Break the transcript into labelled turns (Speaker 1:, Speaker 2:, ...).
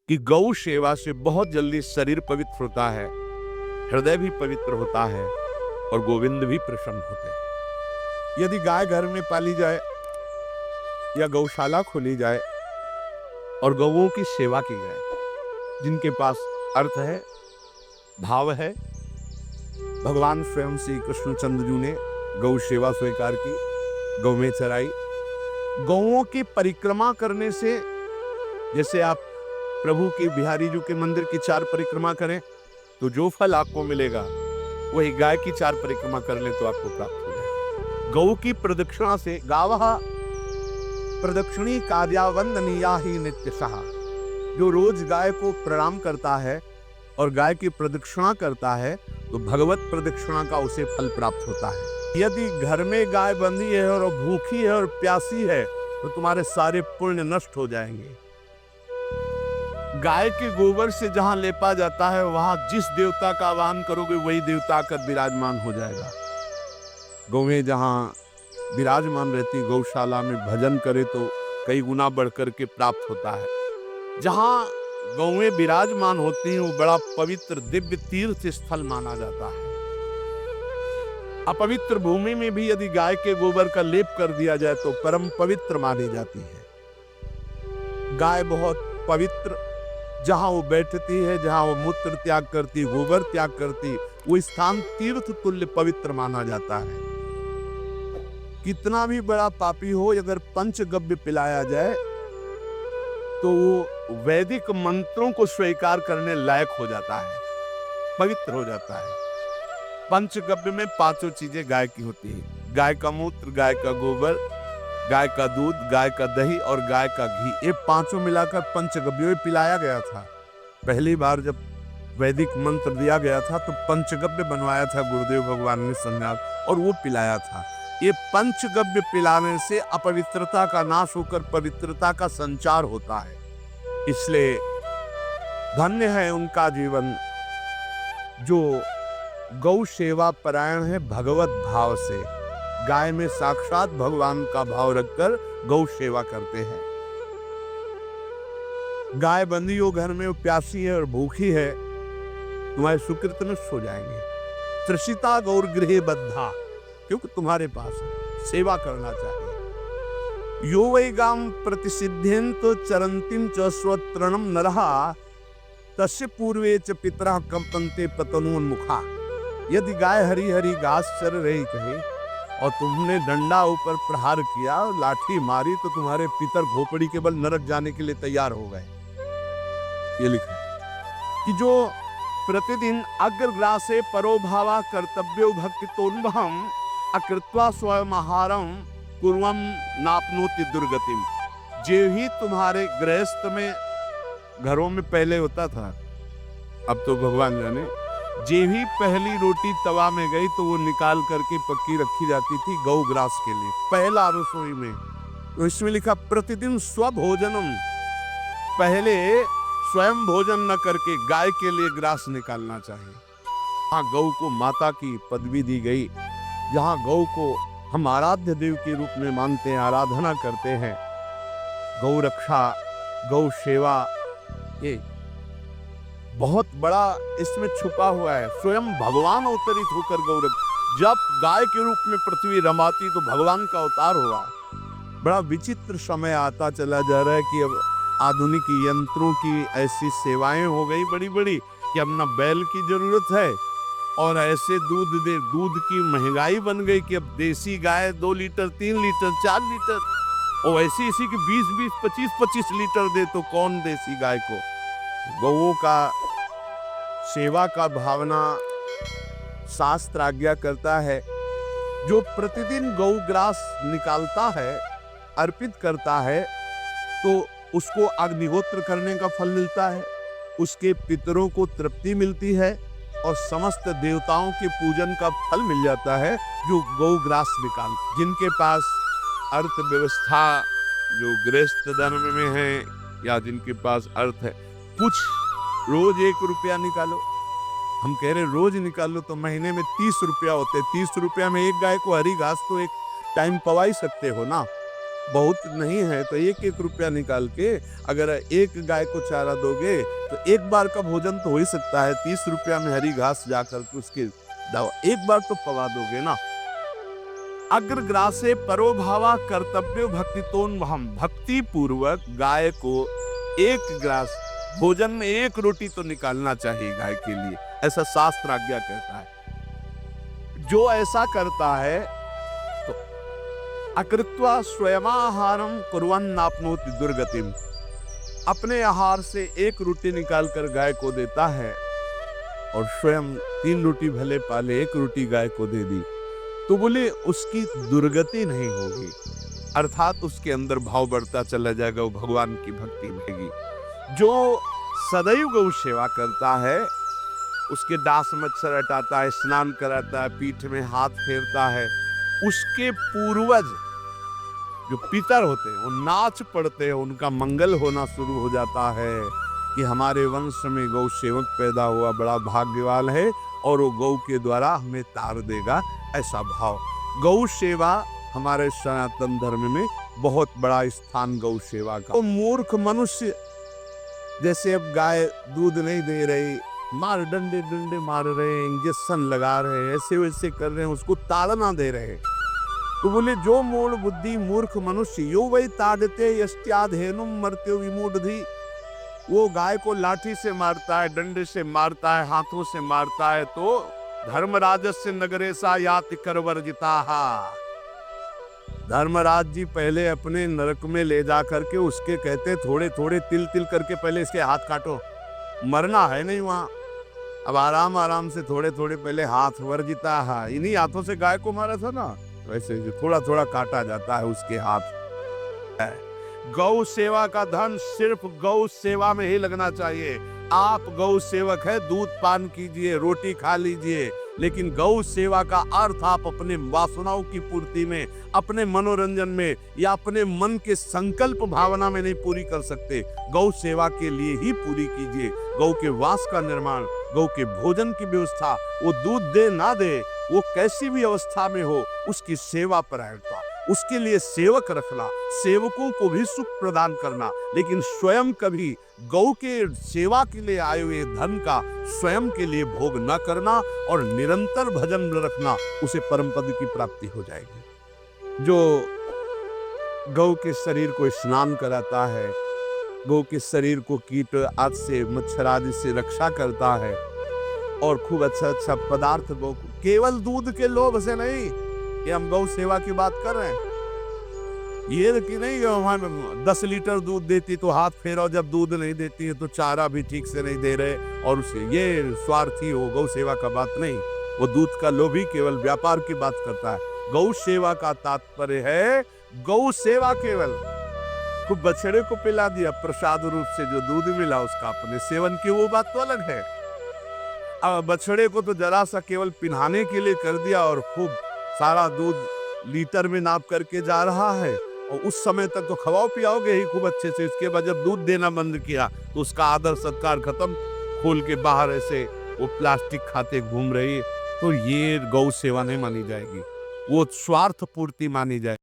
Speaker 1: कि गौ सेवा से बहुत जल्दी शरीर पवित्र होता है, हृदय भी पवित्र होता है और गोविंद भी प्रसन्न होते हैं। यदि गाय घर में पाली जाए या गौशाला खोली जाए और गौओं की सेवा की जाए, जिनके पास अर्थ है, भाव है, भगवान स्वयं श्री कृष्णचंद्र जी ने गौ सेवा स्वीकार की, गौ में चराई। गौओं की परिक्रमा करने से, जैसे आप प्रभु की बिहारी जी के मंदिर की 4 परिक्रमा करें तो जो फल आपको मिलेगा वही गाय की 4 परिक्रमा कर ले तो आपको प्राप्त हो जाए। गौ की प्रदक्षिणा से, गावः प्रदक्षिणी कार्यावंदनीया ही नित्यशः, जो रोज गाय को प्रणाम करता है और गाय की प्रदक्षिणा करता है तो भगवत प्रदक्षिणा का उसे फल प्राप्त होता है। यदि घर में गाय बंधी है और भूखी है और प्यासी है तो तुम्हारे सारे पुण्य नष्ट हो जाएंगे। गाय के गोबर से जहां लेपा जाता है वहां जिस देवता का आवाहन करोगे वही देवता आकर विराजमान हो जाएगा। गौएं जहां विराजमान रहती, गौशाला में भजन करे तो कई गुना बढ़कर के प्राप्त होता है। जहां गौएं विराजमान होती हैं वो बड़ा पवित्र दिव्य तीर्थ स्थल माना जाता है। अपवित्र भूमि में भी यदि गाय के गोबर का लेप कर दिया जाए तो परम पवित्र मानी जाती है। गाय बहुत पवित्र, जहां वो बैठती है, जहां वो मूत्र त्याग करती, गोबर त्याग करती, वो स्थान तीर्थ तुल्य पवित्र माना जाता है। कितना भी बड़ा पापी हो, अगर पंचगव्य पिलाया जाए तो वो वैदिक मंत्रों को स्वीकार करने लायक हो जाता है, पवित्र हो जाता है। पंचगव्य में 5 चीजें गाय की होती है: गाय का मूत्र, गाय का गोबर, गाय का दूध, गाय का दही और गाय का घी। ये 5 मिलाकर पंचगव्य पिलाया गया था। पहली बार जब वैदिक मंत्र दिया गया था तो पंचगव्य बनवाया था गुरुदेव भगवान ने संन्यास, और वो पिलाया था। ये पंचगव्य पिलाने से अपवित्रता का नाश होकर पवित्रता का संचार होता है। इसलिए धन्य है उनका जीवन जो गौ सेवा परायण है, भगवत भाव से गाय में साक्षात भगवान का भाव रखकर गौ सेवा करते हैं। गाय बंधी हो घर में, वो प्यासी है और भूखी है, तुम्हारे सुकृत नष्ट हो जाएंगे। तृषिता गौर गृहे बद्धा, क्योंकि तुम्हारे पास है, सेवा करना चाहिए। यो वै गाम प्रतिसिद्ध्यंत चरंतिम च स्वतरणम नरः तस्य पूर्वे च पितरः कंपन्ते पतनोन्मुखा। यदि गाय हरी हरी घास चर रही कहीं और तुमने डंडा ऊपर प्रहार किया, लाठी मारी, तो तुम्हारे पितर घोपड़ी के बल नरक जाने के लिए तैयार हो गए। ये लिखा है कि जो प्रतिदिन अग्रग्रासे परोभावा कर्तव्यो भक्तितोन्वहम अकृत्वा स्वयं आहारम कुर्वम नापनोति दुर्गतिम। जे ही तुम्हारे गृहस्थ में, घरों में पहले होता था, अब तो भगवान जाने, जे भी पहली रोटी तवा में गई तो वो निकाल करके पक्की रखी जाती थी गौ ग्रास के लिए, पहला रसोई में। तो इसमें लिखा प्रतिदिन स्वभोजनम, पहले स्वयं भोजन न करके गाय के लिए ग्रास निकालना चाहिए। हाँ, गौ को माता की पदवी दी गई, जहाँ गौ को हम आराध्य देव के रूप में मानते हैं, आराधना करते हैं। गौ रक्षा, गौ सेवा, ये बहुत बड़ा इसमें छुपा हुआ है। स्वयं भगवान अवतरित होकर गौ रक्षा, जब गाय के रूप में पृथ्वी रमाती तो भगवान का अवतार हुआ। बड़ा विचित्र समय आता चला जा रहा है कि अब आधुनिक यंत्रों की ऐसी सेवाएं हो गई बड़ी बड़ी कि अब ना बैल की जरूरत है, और ऐसे दूध की महंगाई बन गई कि अब देसी गाय 2 लीटर 3 लीटर 4 लीटर, और ऐसी इसी की 20-20 25-25 लीटर दे तो कौन देसी गाय को। गौओं का सेवा का भावना शास्त्र आज्ञा करता है। जो प्रतिदिन गौ ग्रास निकालता है, अर्पित करता है, तो उसको अग्निहोत्र करने का फल मिलता है, उसके पितरों को तृप्ति मिलती है और समस्त देवताओं के पूजन का फल मिल जाता है जो गौ ग्रास निकाल। जिनके पास अर्थव्यवस्था, जो गृहस्थ धर्म में है या जिनके पास अर्थ है, कुछ रोज 1 रुपया निकालो। हम कह रहे रोज निकालो तो महीने में 30 रुपया होते। 30 रुपया में एक गाय को हरी घास तो एक टाइम पवा ही सकते हो ना। बहुत नहीं है तो 1-1 रुपया निकाल के अगर एक गाय को चारा दोगे तो एक बार का भोजन तो हो ही सकता है। 30 रुपया में हरी घास जाकर के उसकी दवा एक बार तो पवा दोगे ना। अग्रग्रासे परोभावा कर्तव्य भक्तितोन्वहम, भक्ति पूर्वक गाय को 1 ग्रास भोजन में 1 रोटी तो निकालना चाहिए गाय के लिए, ऐसा शास्त्र आज्ञा कहता है। जो ऐसा करता है तो अकृत्वा स्वयमाहारम कुर्वन्नाप्नोति दुर्गतिम, अपने आहार से 1 रोटी निकालकर गाय को देता है और स्वयं 3 रोटी भले पाले 1 रोटी गाय को दे दी तो बोले उसकी दुर्गति नहीं होगी, अर्थात उसके अंदर भाव बढ़ता चला जाएगा, वो भगवान की भक्ति रहेगी। जो सदैव गौ सेवा करता है, उसके दास मच्छर हटाता है, स्नान कराता है, पीठ में हाथ फेरता है, उसके पूर्वज जो पितर होते हैं वो नाच पड़ते हैं, उनका मंगल होना शुरू हो जाता है कि हमारे वंश में गौ सेवक पैदा हुआ, बड़ा भाग्यवान है और वो गौ के द्वारा हमें तार देगा, ऐसा भाव। गौ सेवा हमारे सनातन धर्म में बहुत बड़ा स्थान गौ सेवा का। तो मूर्ख मनुष्य जैसे अब गाय दूध नहीं दे रही, मार डंडे डंडे मार रहे हैं, इंजेक्शन लगा रहे हैं, ऐसे वैसे कर रहे हैं, उसको ताड़ना दे रहे हैं। तो बोले जो मूढ़ बुद्धि मूर्ख मनुष्य यो वही ताड़ते यष्ट्याधेनुम मर्त्यो विमूढ़धि, वो गाय को लाठी से मारता है, डंडे से मारता है, हाथों से मारता है तो धर्मराजस्य नगरेशा याति करवर्जिताहा, धर्मराज जी पहले अपने नरक में ले जा करके उसके कहते थोड़े थोड़े तिल तिल करके पहले इसके हाथ काटो, मरना है नहीं वहां, अब आराम आराम से थोड़े थोड़े पहले हाथ वर्जिता है, इन्हीं हाथों से गाय को मारा था ना, वैसे थोड़ा थोड़ा काटा जाता है उसके हाथ। गौ सेवा का धन सिर्फ गौ सेवा में ही लगना चाहिए। आप गौ सेवक है, दूध पान कीजिए, रोटी खा लीजिए, लेकिन गौ सेवा का अर्थ आप अपने वासनाओं की पूर्ति में, अपने मनोरंजन में या अपने मन के संकल्प भावना में नहीं पूरी कर सकते। गौ सेवा के लिए ही पूरी कीजिए। गौ के वास का निर्माण, गौ के भोजन की व्यवस्था, वो दूध दे ना दे, वो कैसी भी अवस्था में हो, उसकी सेवा परायणता, उसके लिए सेवक रखना, सेवकों को भी सुख प्रदान करना, लेकिन स्वयं कभी गौ के सेवा के लिए आए हुए धन का स्वयं के लिए भोग न करना और निरंतर भजन रखना, उसे परम पद की प्राप्ति हो जाएगी। जो गौ के शरीर को स्नान कराता है, गौ के शरीर को कीट आदि से, मच्छर आदि से रक्षा करता है और खूब अच्छा अच्छा पदार्थ गौ को, केवल दूध के लोभ से नहीं कि हम गौ सेवा की बात कर रहे हैं, ये कि नहीं हम 10 लीटर दूध देती तो हाथ फेरो, जब दूध नहीं देती है तो चारा भी ठीक से नहीं दे रहे, और उसे ये स्वार्थी हो, गौ सेवा का बात नहीं, वो दूध का लोभी केवल व्यापार की बात करता है। गौ सेवा का तात्पर्य है गौ सेवा केवल, खूब बछड़े को पिला दिया प्रसाद रूप से, जो दूध मिला उसका अपने सेवन की, वो बात तो अलग है। अब बछड़े को तो जरा सा केवल पिन्हाने के लिए कर दिया और खूब सारा दूध लीटर में नाप करके जा रहा है, और उस समय तक तो खवाओ पियाओगे ही खूब अच्छे से, इसके बाद जब दूध देना बंद किया तो उसका आदर सत्कार खत्म, खोल के बाहर ऐसे वो प्लास्टिक खाते घूम रही है, तो ये गौ सेवा नहीं मानी जाएगी, वो स्वार्थ पूर्ति मानी जाएगी।